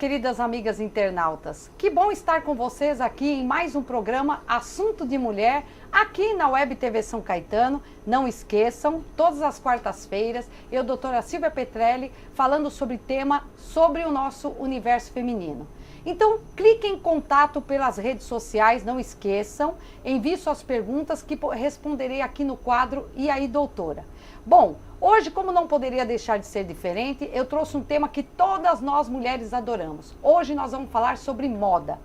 queridas amigas internautas. Que bom estar com vocês aqui em mais um programa Assunto de Mulher, aqui na Web TV São Caetano. Não esqueçam, todas as quartas-feiras, eu, doutora Silvia Petrelli, falando sobre sobre o nosso universo feminino. Então, clique em contato pelas redes sociais, não esqueçam, envie suas perguntas que responderei aqui no quadro E aí, doutora? Bom, hoje, como não poderia deixar de ser diferente, eu trouxe um tema que todas nós mulheres adoramos. Hoje nós vamos falar sobre moda.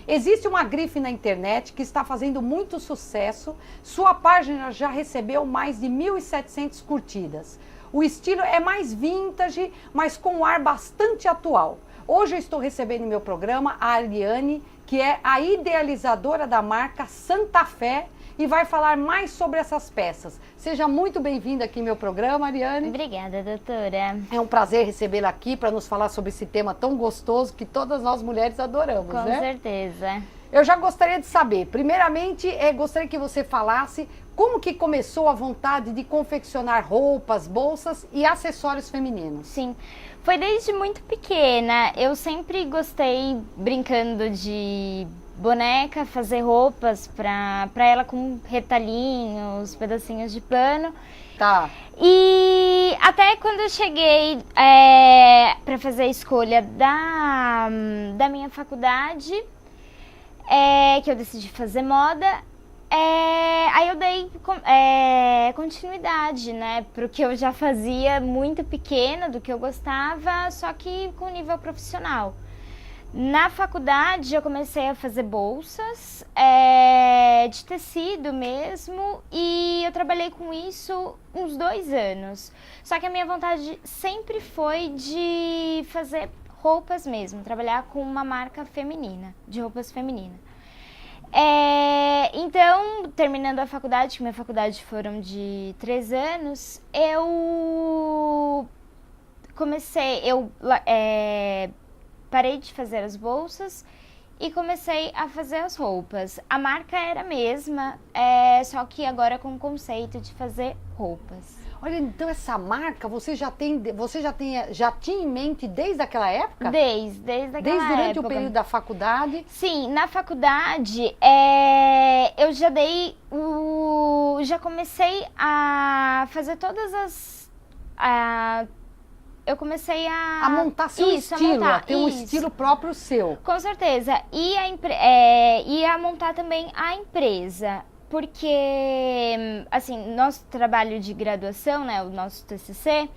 Existe uma grife na internet que está fazendo muito sucesso, sua página já recebeu mais de 1.700 curtidas. O estilo é mais vintage, mas com um ar bastante atual. Hoje eu estou recebendo em meu programa a Ariane, que é a idealizadora da marca Santa Fé, e vai falar mais sobre essas peças. Seja muito bem-vinda aqui em meu programa, Ariane. Obrigada, doutora. É um prazer recebê-la aqui para nos falar sobre esse tema tão gostoso que todas nós mulheres adoramos, né? Com certeza. Eu já gostaria de saber, primeiramente, gostaria que você falasse como que começou a vontade de confeccionar roupas, bolsas e acessórios femininos. Sim, foi desde muito pequena. Eu sempre gostei brincando de boneca, fazer roupas para ela com retalhinhos, pedacinhos de pano. Tá. E até quando eu cheguei para fazer a escolha da minha faculdade, que eu decidi fazer moda, aí eu dei continuidade, né, pro que eu já fazia muito pequena, do que eu gostava, só que com nível profissional. Na faculdade eu comecei a fazer bolsas de tecido mesmo, e eu trabalhei com isso uns 2 anos. Só que a minha vontade sempre foi de fazer roupas mesmo, trabalhar com uma marca feminina, de roupas femininas. Então, terminando a faculdade, que minha faculdade foram de 3 anos, eu parei de fazer as bolsas e comecei a fazer as roupas. A marca era a mesma, só que agora com o conceito de fazer roupas. Olha, então essa marca você já tinha em mente desde aquela época? Desde aquela época. Desde durante o período da faculdade? Sim, na faculdade eu já comecei a fazer todas as... eu comecei a montar seu estilo, a ter um estilo próprio seu. Com certeza. E a montar também a empresa. Porque, assim, nosso trabalho de graduação, né, o nosso TCC,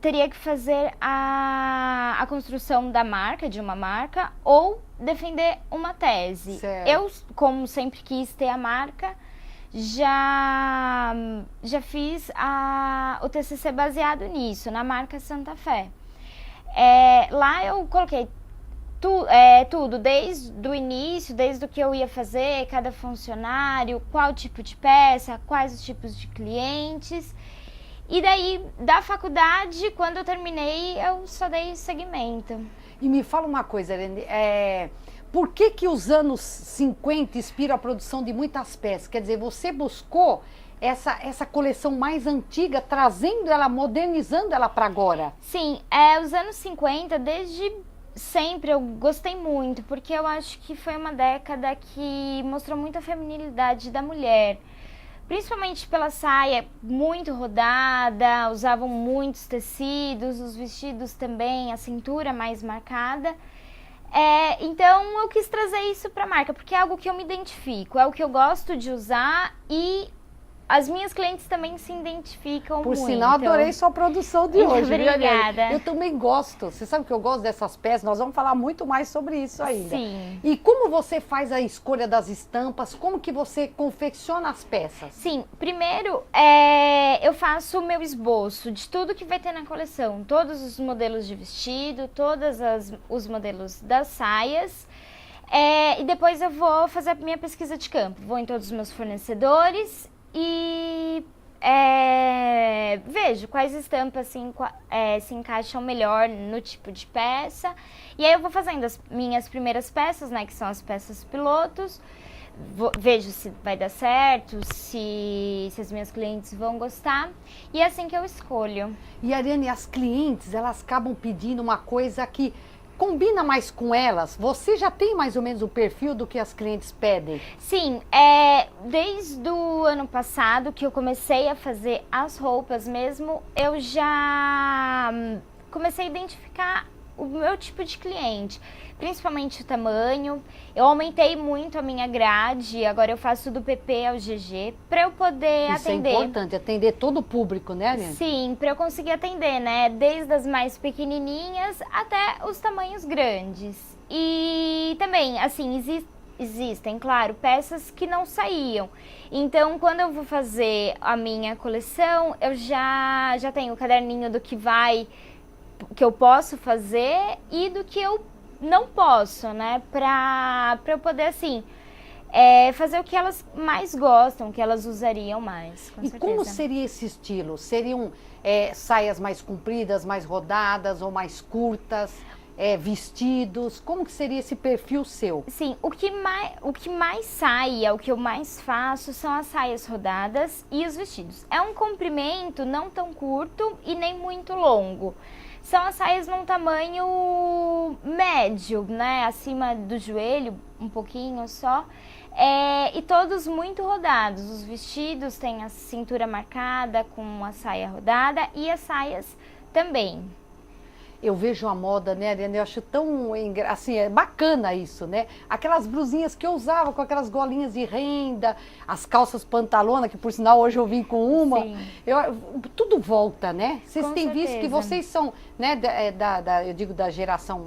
teria que fazer a construção da marca, de uma marca, ou defender uma tese. Certo. Eu, como sempre quis ter a marca, já fiz o TCC baseado nisso, na marca Santa Fé. Lá eu coloquei tudo, desde o início, desde o que eu ia fazer, cada funcionário, qual tipo de peça, quais os tipos de clientes. E daí, da faculdade, quando eu terminei, eu só dei seguimento. E me fala uma coisa, Irene, por que os anos 50 inspiram a produção de muitas peças? Quer dizer, você buscou essa coleção mais antiga, trazendo ela, modernizando ela para agora? Sim, os anos 50, desde sempre eu gostei muito, porque eu acho que foi uma década que mostrou muito a feminilidade da mulher. Principalmente pela saia muito rodada, usavam muitos tecidos, os vestidos também, a cintura mais marcada. Então eu quis trazer isso para a marca, porque é algo que eu me identifico, é o que eu gosto de usar e as minhas clientes também se identificam muito. Por sinal, adorei sua produção de hoje. Obrigada. Eu também gosto. Você sabe que eu gosto dessas peças, nós vamos falar muito mais sobre isso ainda. Sim. E como você faz a escolha das estampas? Como que você confecciona as peças? Sim, primeiro eu faço o meu esboço de tudo que vai ter na coleção. Todos os modelos de vestido, todos os modelos das saias. E depois eu vou fazer a minha pesquisa de campo. Vou em todos os meus fornecedores e vejo quais estampas se encaixam melhor no tipo de peça. E aí eu vou fazendo as minhas primeiras peças, né, que são as peças pilotos. Vejo se vai dar certo, se as minhas clientes vão gostar. E é assim que eu escolho. E, Ariane, as clientes, elas acabam pedindo uma coisa que combina mais com elas? Você já tem mais ou menos o perfil do que as clientes pedem? Sim, desde o ano passado que eu comecei a fazer as roupas mesmo, eu já comecei a identificar o meu tipo de cliente, principalmente o tamanho. Eu aumentei muito a minha grade, agora eu faço do PP ao GG, para eu poder atender. Isso é importante, atender todo o público, né, Ariane? Sim, para eu conseguir atender, né, desde as mais pequenininhas até os tamanhos grandes. E também, assim, existem, claro, peças que não saíam. Então, quando eu vou fazer a minha coleção, eu já tenho o caderninho do que eu posso fazer e do que eu não posso, né? Pra eu poder, assim, fazer o que elas mais gostam, que elas usariam mais, com certeza. Como seria esse estilo? Seriam saias mais compridas, mais rodadas ou mais curtas? Vestidos? Como que seria esse perfil seu? Sim, o que mais sai, o que eu mais faço são as saias rodadas e os vestidos. É um comprimento não tão curto e nem muito longo. São as saias num tamanho médio, né? Acima do joelho, um pouquinho só. E todos muito rodados. Os vestidos têm a cintura marcada com a saia rodada e as saias também. Eu vejo a moda, né, Ariane? Eu acho tão, assim, bacana isso, né? Aquelas blusinhas que eu usava com aquelas golinhas de renda, as calças pantalona, que por sinal hoje eu vim com uma. Sim. Tudo volta, né? Vocês Com têm visto que certeza. vocês são, né, eu digo da geração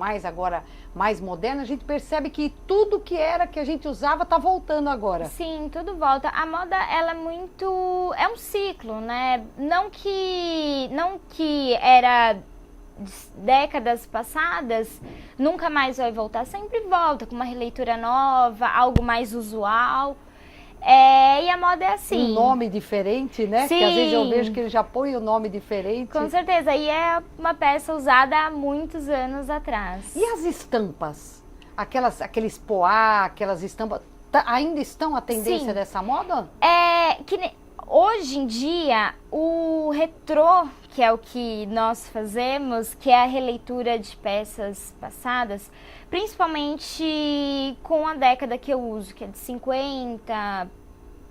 mais moderna, a gente percebe que tudo que a gente usava tá voltando agora. Sim, tudo volta. A moda, ela é um ciclo, né? Não que era décadas passadas, nunca mais vai voltar, sempre volta com uma releitura nova, algo mais usual. E a moda é assim. Um nome diferente, né? Sim. Que às vezes eu vejo que ele já põe o nome diferente. Com certeza, e é uma peça usada há muitos anos atrás. E as estampas? Aqueles poá, aquelas estampas, ainda estão a tendência Sim. dessa moda? Hoje em dia, o retrô, que é o que nós fazemos, que é a releitura de peças passadas, principalmente com a década que eu uso, que é de 50,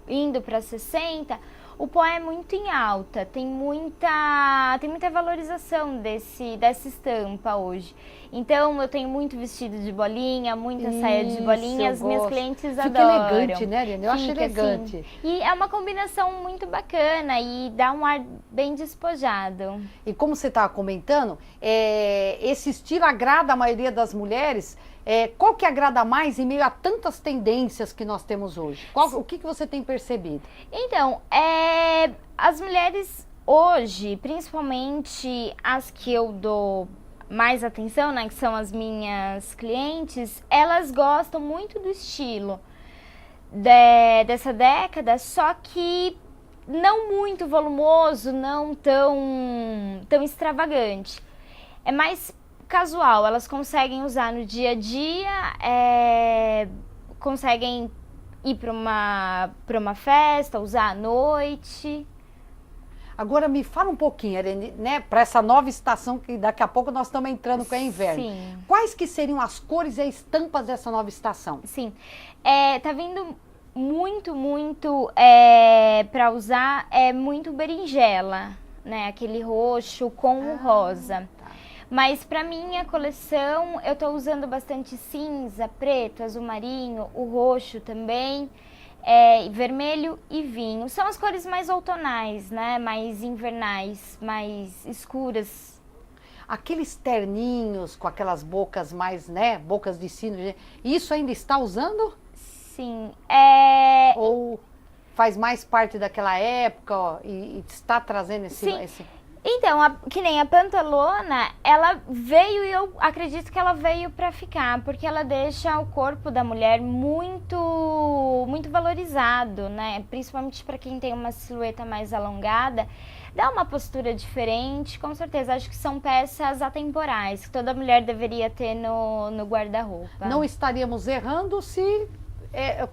indo para 60, o pó é muito em alta, tem muita valorização dessa estampa hoje. Então, eu tenho muito vestido de bolinha, muita saia de bolinha, as minhas clientes adoram. Fica elegante, né, Ariane? Eu acho elegante. Assim. E é uma combinação muito bacana e dá um ar bem despojado. E como você estava comentando, esse estilo agrada a maioria das mulheres. Qual que agrada mais em meio a tantas tendências que nós temos hoje? O que você tem percebido? Então, as mulheres hoje, principalmente as que eu dou mais atenção, né, que são as minhas clientes, elas gostam muito do estilo dessa década, só que não muito volumoso, não tão extravagante. É mais casual, elas conseguem usar no dia a dia, conseguem ir para uma festa, usar à noite. Agora me fala um pouquinho, Ariane, né, para essa nova estação que daqui a pouco nós estamos entrando com o inverno. Sim. Quais que seriam as cores e as estampas dessa nova estação? Sim, tá vindo muito para usar, muito berinjela, né, aquele roxo com o rosa. Tá. Mas para minha coleção eu tô usando bastante cinza, preto, azul marinho, o roxo também. Vermelho e vinho. São as cores mais outonais, né? Mais invernais, mais escuras. Aqueles terninhos com aquelas bocas mais, né? Bocas de sino. Isso ainda está usando? Sim. Ou faz mais parte daquela época, ó, e está trazendo esse... Então, que nem a pantalona, ela veio e eu acredito que ela veio para ficar, porque ela deixa o corpo da mulher muito valorizado, né? Principalmente para quem tem uma silhueta mais alongada, dá uma postura diferente, com certeza. Acho que são peças atemporais, que toda mulher deveria ter no guarda-roupa. Não estaríamos errando se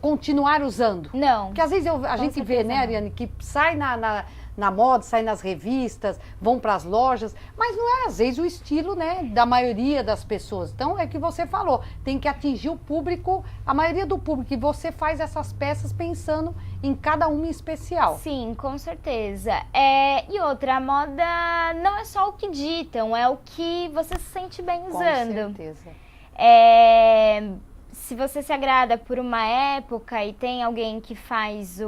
continuar usando? Não. Porque às vezes a gente vê, né, Ariane, que sai na moda, sai nas revistas, vão para as lojas, mas não é às vezes o estilo, né, da maioria das pessoas. Então é o que você falou, tem que atingir o público, a maioria do público, e você faz essas peças pensando em cada uma em especial. Sim, com certeza. E outra, a moda não é só o que ditam, é o que você se sente bem usando. Com certeza. Se você se agrada por uma época e tem alguém que faz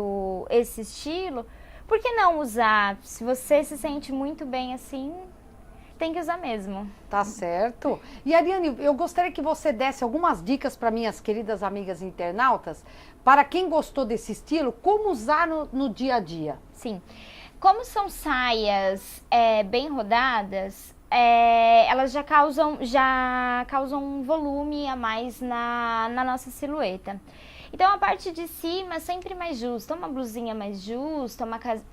esse estilo, por que não usar? Se você se sente muito bem assim, tem que usar mesmo. Tá certo. E Ariane, eu gostaria que você desse algumas dicas para minhas queridas amigas internautas, para quem gostou desse estilo, como usar no dia a dia. Sim. Como são saias bem rodadas, elas já causam um volume a mais na nossa silhueta. Então a parte de cima é sempre mais justa, uma blusinha mais justa,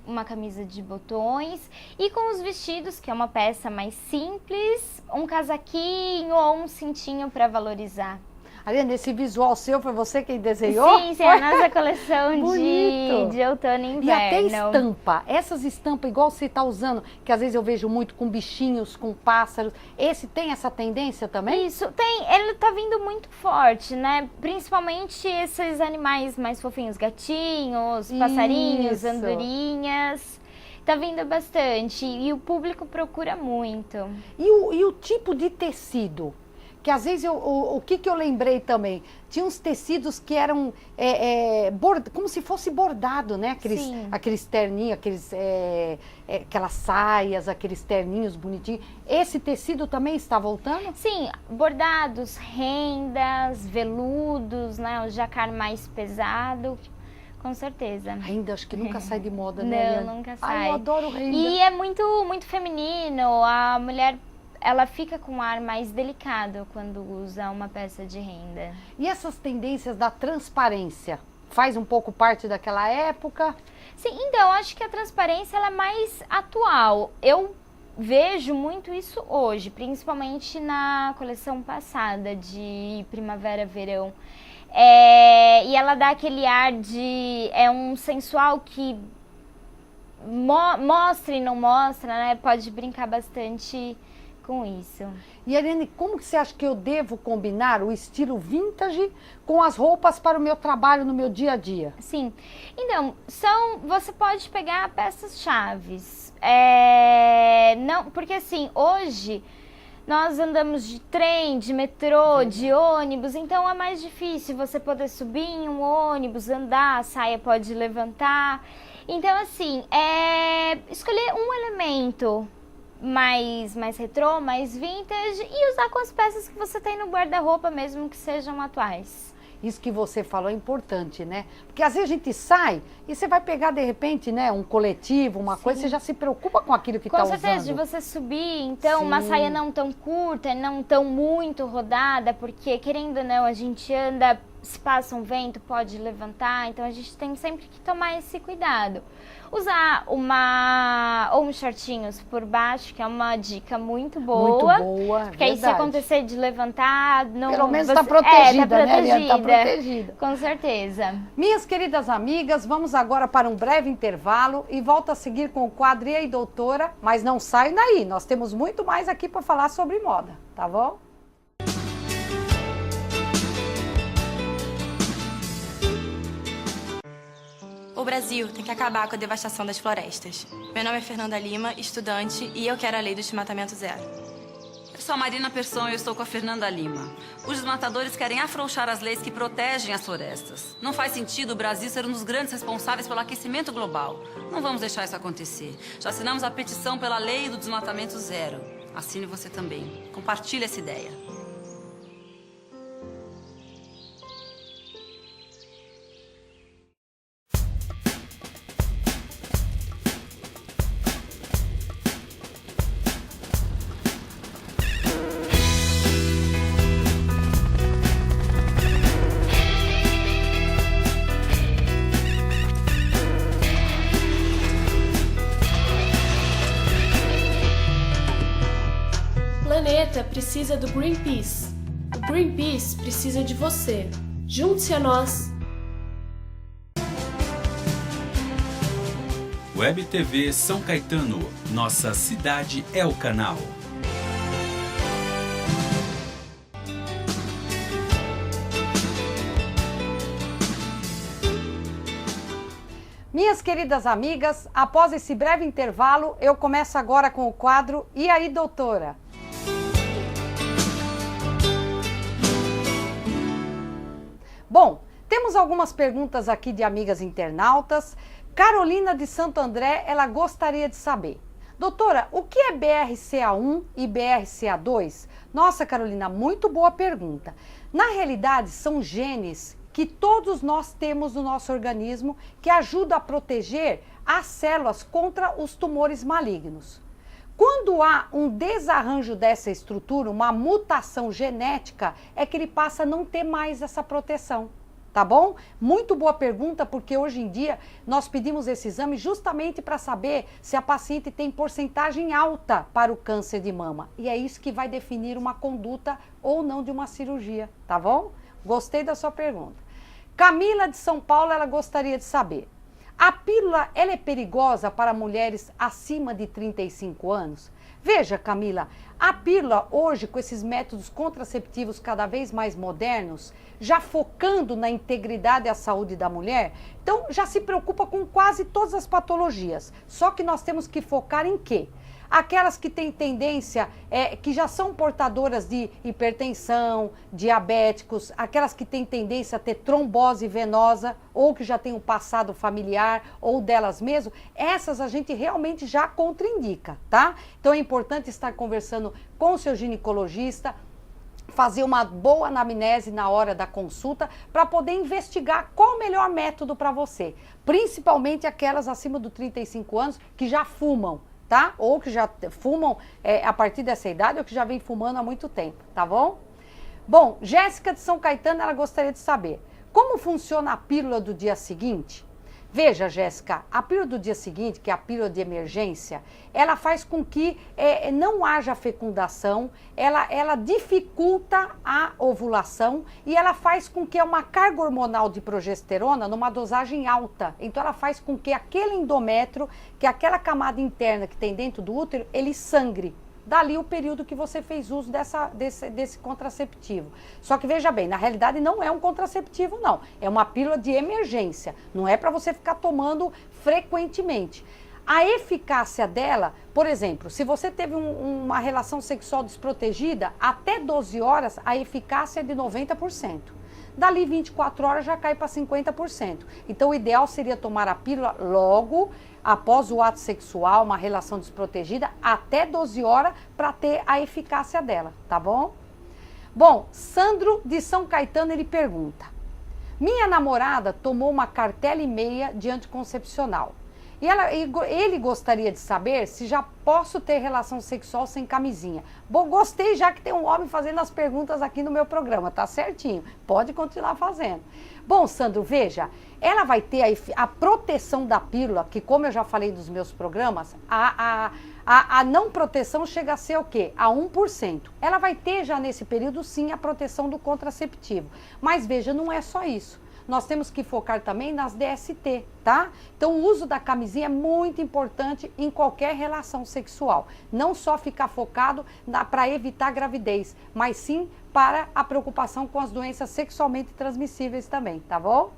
uma camisa de botões, e com os vestidos, que é uma peça mais simples, um casaquinho ou um cintinho para valorizar. Ariane, esse visual seu foi você quem desenhou? Sim, a nossa coleção Bonito. de outono e inverno. E até estampa, essas estampas igual você está usando, que às vezes eu vejo muito com bichinhos, com pássaros, esse tem essa tendência também? Isso, tem, ele tá vindo muito forte, né? Principalmente esses animais mais fofinhos, gatinhos, passarinhos, Isso. andorinhas. Tá vindo bastante e o público procura muito. E o tipo de tecido? Que às vezes, o que eu lembrei também, tinha uns tecidos que eram como se fosse bordado, né? Aqueles terninhos, aquelas saias, aqueles terninhos bonitinhos. Esse tecido também está voltando? Sim, bordados, rendas, veludos, né? O jacquard mais pesado. Com certeza. Renda, acho que nunca sai de moda, né? Não, nunca sai. Ai, eu adoro renda. E é muito, muito feminino, a mulher... Ela fica com um ar mais delicado quando usa uma peça de renda. E essas tendências da transparência? Faz um pouco parte daquela época? Sim, então, acho que a transparência ela é mais atual. Eu vejo muito isso hoje, principalmente na coleção passada de primavera-verão. E ela dá aquele ar de... É um sensual que mostra e não mostra, né? Pode brincar bastante com isso. E Ariane, como que você acha que eu devo combinar o estilo vintage com as roupas para o meu trabalho no meu dia a dia? Sim, então, você pode pegar peças chaves, não, porque assim, hoje nós andamos de trem, de metrô, de ônibus, então é mais difícil você poder subir em um ônibus, andar, a saia pode levantar, então assim, escolher um elemento mais retrô, mais vintage e usar com as peças que você tem no guarda-roupa, mesmo que sejam atuais. Isso que você falou é importante, né? Porque às vezes a gente sai e você vai pegar de repente, né, um coletivo, uma coisa, você já se preocupa com aquilo que está usando. Com certeza, de você subir, então, Sim. uma saia não tão curta, não tão muito rodada, porque querendo ou não, a gente anda, se passa um vento, pode levantar, então a gente tem sempre que tomar esse cuidado. Usar uns shortinhos por baixo, que é uma dica muito boa. Muito boa, porque aí se acontecer de levantar... Não, pelo menos está protegida, tá né, Ariane? Está protegida. Com certeza. Minhas queridas amigas, vamos agora para um breve intervalo e volto a seguir com o quadro E aí, doutora, mas não sai daí, nós temos muito mais aqui para falar sobre moda, tá bom? O Brasil tem que acabar com a devastação das florestas. Meu nome é Fernanda Lima, estudante, e eu quero a lei do desmatamento zero. Eu sou a Marina Persson e eu estou com a Fernanda Lima. Os desmatadores querem afrouxar as leis que protegem as florestas. Não faz sentido o Brasil ser um dos grandes responsáveis pelo aquecimento global. Não vamos deixar isso acontecer. Já assinamos a petição pela lei do desmatamento zero. Assine você também. Compartilhe essa ideia. O planeta precisa do Greenpeace. O Greenpeace precisa de você. Junte-se a nós. Web TV São Caetano, nossa cidade é o canal. Minhas queridas amigas, após esse breve intervalo, eu começo agora com o quadro E aí, doutora? Bom, temos algumas perguntas aqui de amigas internautas. Carolina de Santo André, ela gostaria de saber. Doutora, o que é BRCA1 e BRCA2? Nossa, Carolina, muito boa pergunta. Na realidade, são genes que todos nós temos no nosso organismo que ajudam a proteger as células contra os tumores malignos. Quando há um desarranjo dessa estrutura, uma mutação genética, é que ele passa a não ter mais essa proteção. Tá bom? Muito boa pergunta, porque hoje em dia nós pedimos esse exame justamente para saber se a paciente tem porcentagem alta para o câncer de mama. E é isso que vai definir uma conduta ou não de uma cirurgia, tá bom? Gostei da sua pergunta. Camila de São Paulo, ela gostaria de saber. A pílula, ela é perigosa para mulheres acima de 35 anos? Veja, Camila, a pílula hoje, com esses métodos contraceptivos cada vez mais modernos, já focando na integridade e a saúde da mulher, então já se preocupa com quase todas as patologias. Só que nós temos que focar em quê? Aquelas que têm tendência, que já são portadoras de hipertensão, diabéticos, aquelas que têm tendência a ter trombose venosa, ou que já têm um passado familiar, ou delas mesmas, essas a gente realmente já contraindica, tá? Então é importante estar conversando com o seu ginecologista, fazer uma boa anamnese na hora da consulta para poder investigar qual o melhor método para você, principalmente aquelas acima dos 35 anos que já fumam, tá? Ou que já fumam a partir dessa idade ou que já vem fumando há muito tempo, tá bom? Bom, Jéssica de São Caetano, ela gostaria de saber como funciona a pílula do dia seguinte. Veja, Jéssica, a pílula do dia seguinte, que é a pílula de emergência, ela faz com que não haja fecundação, ela dificulta a ovulação e ela faz com que uma carga hormonal de progesterona numa dosagem alta. Então ela faz com que aquele endométrio, que é aquela camada interna que tem dentro do útero, ele sangre. Dali o período que você fez uso desse contraceptivo. Só que veja bem, na realidade não é um contraceptivo não, é uma pílula de emergência, não é para você ficar tomando frequentemente. A eficácia dela, por exemplo, se você teve uma relação sexual desprotegida, até 12 horas a eficácia é de 90%. Dali 24 horas já cai para 50%. Então o ideal seria tomar a pílula logo após o ato sexual, uma relação desprotegida, até 12 horas para ter a eficácia dela, tá bom? Bom, Sandro de São Caetano, ele pergunta: minha namorada tomou uma cartela e meia de anticoncepcional. E ele gostaria de saber se já posso ter relação sexual sem camisinha. Bom, gostei já que tem um homem fazendo as perguntas aqui no meu programa, tá certinho. Pode continuar fazendo. Bom, Sandro, veja, ela vai ter a proteção da pílula, que como eu já falei nos meus programas, a não proteção chega a ser o quê? A 1%. Ela vai ter já nesse período, sim, a proteção do contraceptivo. Mas veja, não é só isso. Nós temos que focar também nas DST, tá? Então o uso da camisinha é muito importante em qualquer relação sexual. Não só ficar focado para evitar gravidez, mas sim para a preocupação com as doenças sexualmente transmissíveis também, tá bom?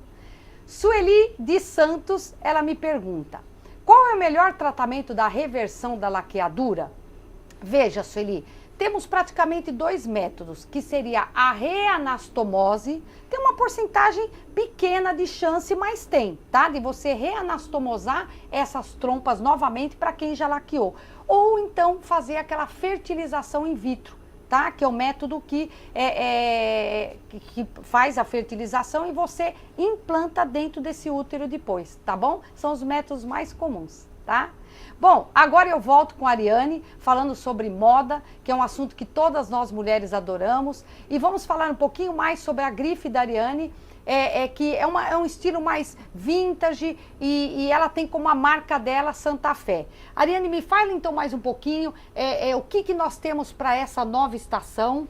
Sueli de Santos, ela me pergunta: qual é o melhor tratamento da reversão da laqueadura? Veja, Sueli, temos praticamente dois métodos, que seria a reanastomose, tem uma porcentagem pequena de chance, mas tem, tá? De você reanastomosar essas trompas novamente para quem já laqueou. Ou então fazer aquela fertilização in vitro, tá? Que é o método que faz a fertilização e você implanta dentro desse útero depois, tá bom? São os métodos mais comuns, tá? Bom, agora eu volto com a Ariane, falando sobre moda, que é um assunto que todas nós mulheres adoramos. E vamos falar um pouquinho mais sobre a grife da Ariane, que é um estilo mais vintage e ela tem como a marca dela Santa Fé. Ariane, me fala então mais um pouquinho o que nós temos para essa nova estação.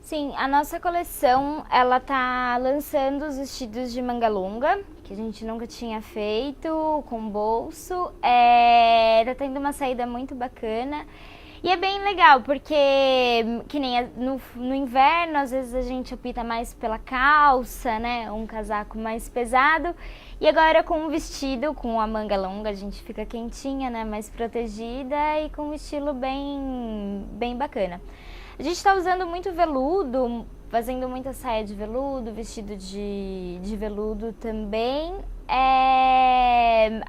Sim, a nossa coleção, ela tá lançando os vestidos de manga longa, que que a gente nunca tinha feito com bolso. Tá tendo uma saída muito bacana. E é bem legal, porque que nem no inverno, às vezes a gente opta mais pela calça, né? Um casaco mais pesado. E agora com um vestido, com a manga longa, a gente fica quentinha, né? Mais protegida e com um estilo bem bacana. A gente tá usando muito veludo, fazendo muita saia de veludo, vestido de veludo também.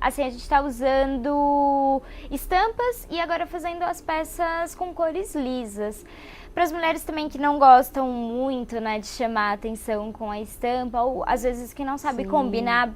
Assim, a gente tá usando estampas e agora fazendo as peças com cores lisas. Para as mulheres também que não gostam muito, né, de chamar a atenção com a estampa, ou às vezes que não sabe combinar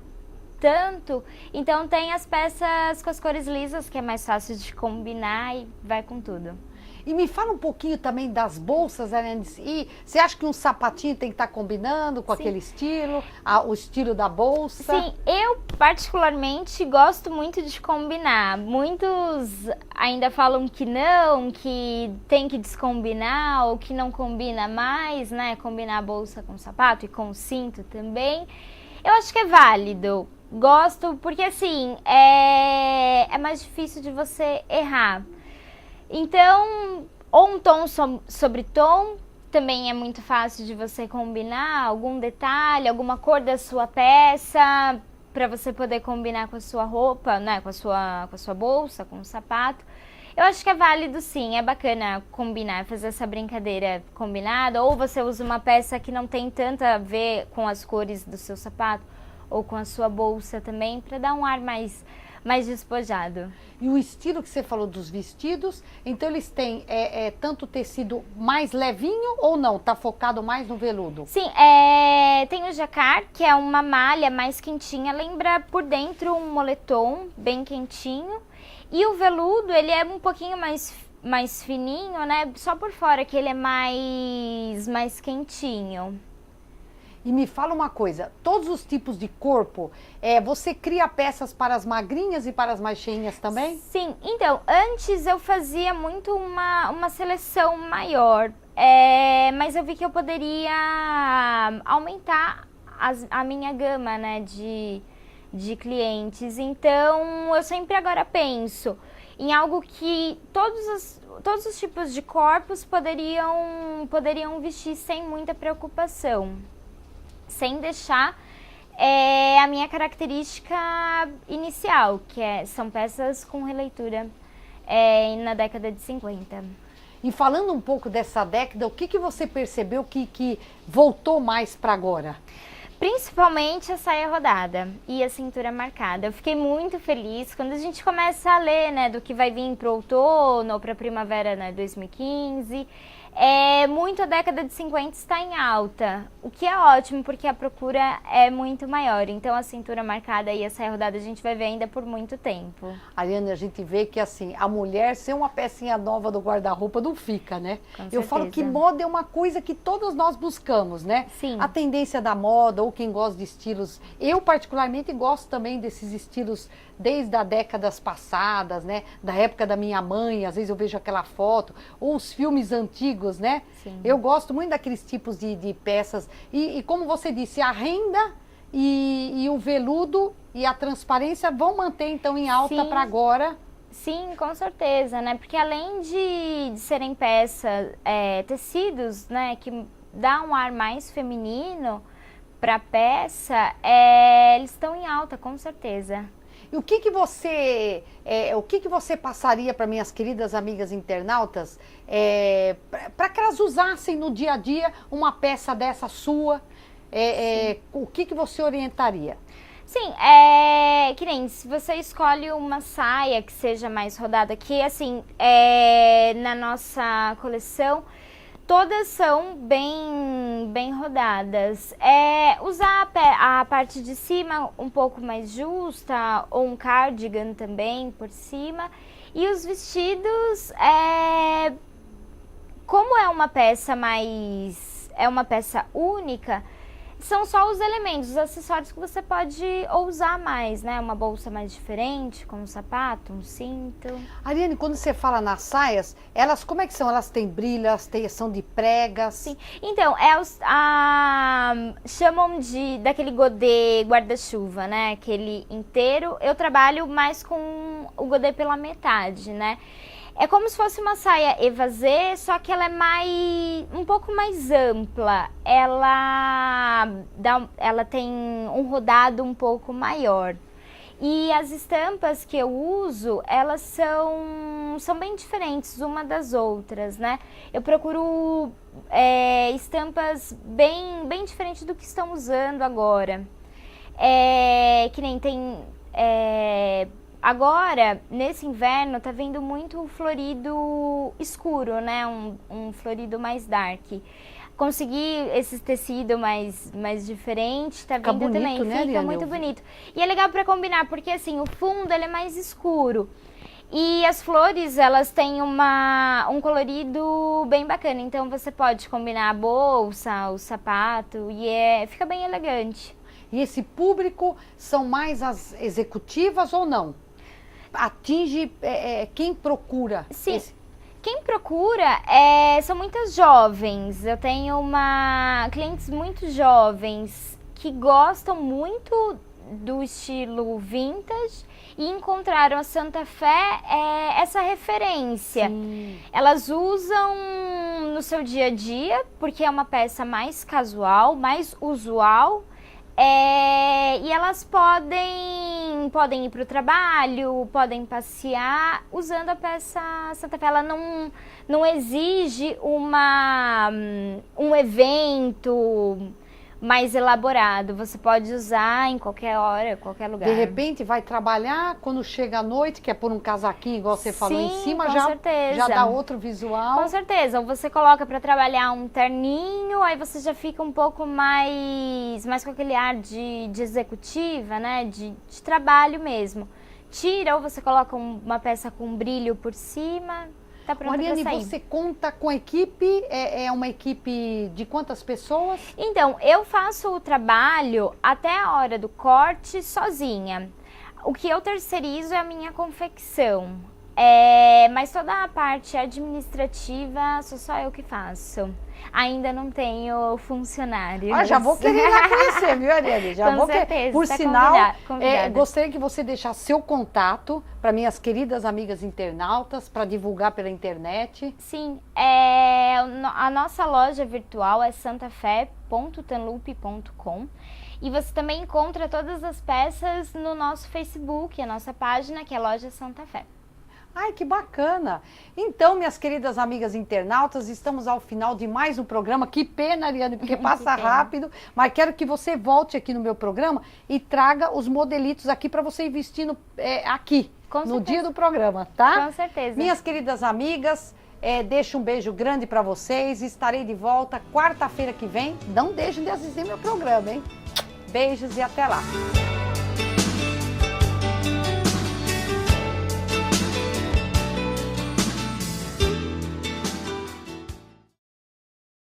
tanto, então tem as peças com as cores lisas, que é mais fácil de combinar e vai com tudo. E me fala um pouquinho também das bolsas, Ariane. E você acha que um sapatinho tem que estar combinando com aquele estilo, o estilo da bolsa? Sim, eu particularmente gosto muito de combinar. Muitos ainda falam que não, que tem que descombinar ou que não combina mais, né? Combinar a bolsa com o sapato e com o cinto também. Eu acho que é válido. Gosto porque, assim, é mais difícil de você errar. Então, ou um tom sobre tom, também é muito fácil de você combinar algum detalhe, alguma cor da sua peça, para você poder combinar com a sua roupa, né, com a sua bolsa, com o sapato. Eu acho que é válido sim, é bacana combinar, fazer essa brincadeira combinada, ou você usa uma peça que não tem tanto a ver com as cores do seu sapato, ou com a sua bolsa também, para dar um ar mais despojado. E o estilo que você falou dos vestidos, então eles têm tanto tecido mais levinho ou não? Tá focado mais no veludo? Sim, tem o jacquard, que é uma malha mais quentinha, lembra por dentro um moletom bem quentinho. E o veludo, ele é um pouquinho mais fininho, né? Só por fora que ele é mais quentinho. E me fala uma coisa, todos os tipos de corpo, você cria peças para as magrinhas e para as mais cheinhas também? Sim, então, antes eu fazia muito uma seleção maior, mas eu vi que eu poderia aumentar a minha gama, né, de clientes. Então, eu sempre agora penso em algo que todos os tipos de corpos poderiam vestir sem muita preocupação. Sem deixar a minha característica inicial, que são peças com releitura na década de 50. E falando um pouco dessa década, o que você percebeu que voltou mais para agora? Principalmente a saia rodada e a cintura marcada. Eu fiquei muito feliz quando a gente começa a ler, né, do que vai vir para o outono ou para a primavera, né, 2015. Muito a década de 50 está em alta, o que é ótimo porque a procura é muito maior. Então a cintura marcada e a saia rodada a gente vai ver ainda por muito tempo. Ariane, a gente vê que assim, a mulher ser uma pecinha nova do guarda-roupa não fica, né? Com Eu certeza. falo que moda é uma coisa que todos nós buscamos, né? Sim. A tendência da moda ou quem gosta de estilos. Eu particularmente gosto também desses estilos desde as décadas passadas, né? Da época da minha mãe, às vezes eu vejo aquela foto, ou os filmes antigos, né? Sim. Eu gosto muito daqueles tipos de peças. E como você disse, a renda e o veludo e a transparência vão manter então em alta para agora. Sim, com certeza, né? Porque além de serem peças, tecidos, né? Que dá um ar mais feminino para a peça, eles estão em alta, com certeza. E o que você passaria para minhas queridas amigas internautas para que elas usassem no dia a dia uma peça dessa sua? O que você orientaria? Sim, que nem se você escolhe uma saia que seja mais rodada, que assim, na nossa coleção, todas são bem rodadas. Usar a parte de cima um pouco mais justa, ou um cardigan também por cima. E os vestidos, como é uma peça única, são só os elementos, os acessórios que você pode usar mais, né? Uma bolsa mais diferente, com um sapato, um cinto. Ariane, quando você fala nas saias, elas como é que são? Elas têm brilho, são de pregas? Sim, então, chamam daquele godê guarda-chuva, né? Aquele inteiro. Eu trabalho mais com o godê pela metade, né? É como se fosse uma saia evasê, só que ela é um pouco mais ampla. Ela tem um rodado um pouco maior. E as estampas que eu uso, elas são bem diferentes uma das outras, né? Eu procuro estampas bem diferentes do que estão usando agora. Que nem tem... agora, nesse inverno, tá vendo muito florido escuro, né? Um florido mais dark. Consegui esse tecido mais diferente, tá vendo bonito, também? né, Fica Ariane? muito bonito. E é legal pra combinar, porque assim, o fundo ele é mais escuro. E as flores, elas têm um colorido bem bacana. Então você pode combinar a bolsa, o sapato, e fica bem elegante. E esse público são mais as executivas ou não? Atinge quem procura? Sim. Quem procura são muitas jovens. Eu tenho clientes muito jovens que gostam muito do estilo vintage e encontraram a Santa Fé essa referência. Sim. Elas usam no seu dia a dia porque é uma peça mais casual, mais usual. E elas podem ir para o trabalho, podem passear usando a peça Santa Fé. Ela não exige um evento mais elaborado. Você pode usar em qualquer hora, qualquer lugar. De repente vai trabalhar, quando chega à noite, quer pôr um casaquinho, igual você falou em cima, com certeza. Já dá outro visual. Com certeza. Ou você coloca para trabalhar um terninho, aí você já fica um pouco mais com aquele ar de executiva, né? De trabalho mesmo. Tira ou você coloca uma peça com brilho por cima. Tá pronta Mariane, pra sair. você conta com equipe? É uma equipe de quantas pessoas? Então, eu faço o trabalho até a hora do corte sozinha. O que eu terceirizo é a minha confecção. Mas toda a parte administrativa sou só eu que faço. Ainda não tenho funcionários. Já vou querer ir lá conhecer, viu, Ariane? Com certeza. Por tá sinal, convidada. gostaria que você deixasse seu contato para minhas queridas amigas internautas, para divulgar pela internet. Sim, a nossa loja virtual é santafé.tanlupe.com e você também encontra todas as peças no nosso Facebook, a nossa página, que é Loja Santa Fé. Ai, que bacana! Então, minhas queridas amigas internautas, estamos ao final de mais um programa. Que pena, Ariane, porque passa rápido, mas quero que você volte aqui no meu programa e traga os modelitos aqui para você ir vestindo aqui, no dia do programa, tá? Com certeza. Minhas queridas amigas, deixo um beijo grande para vocês. Estarei de volta quarta-feira que vem. Não deixem de assistir meu programa, hein? Beijos e até lá!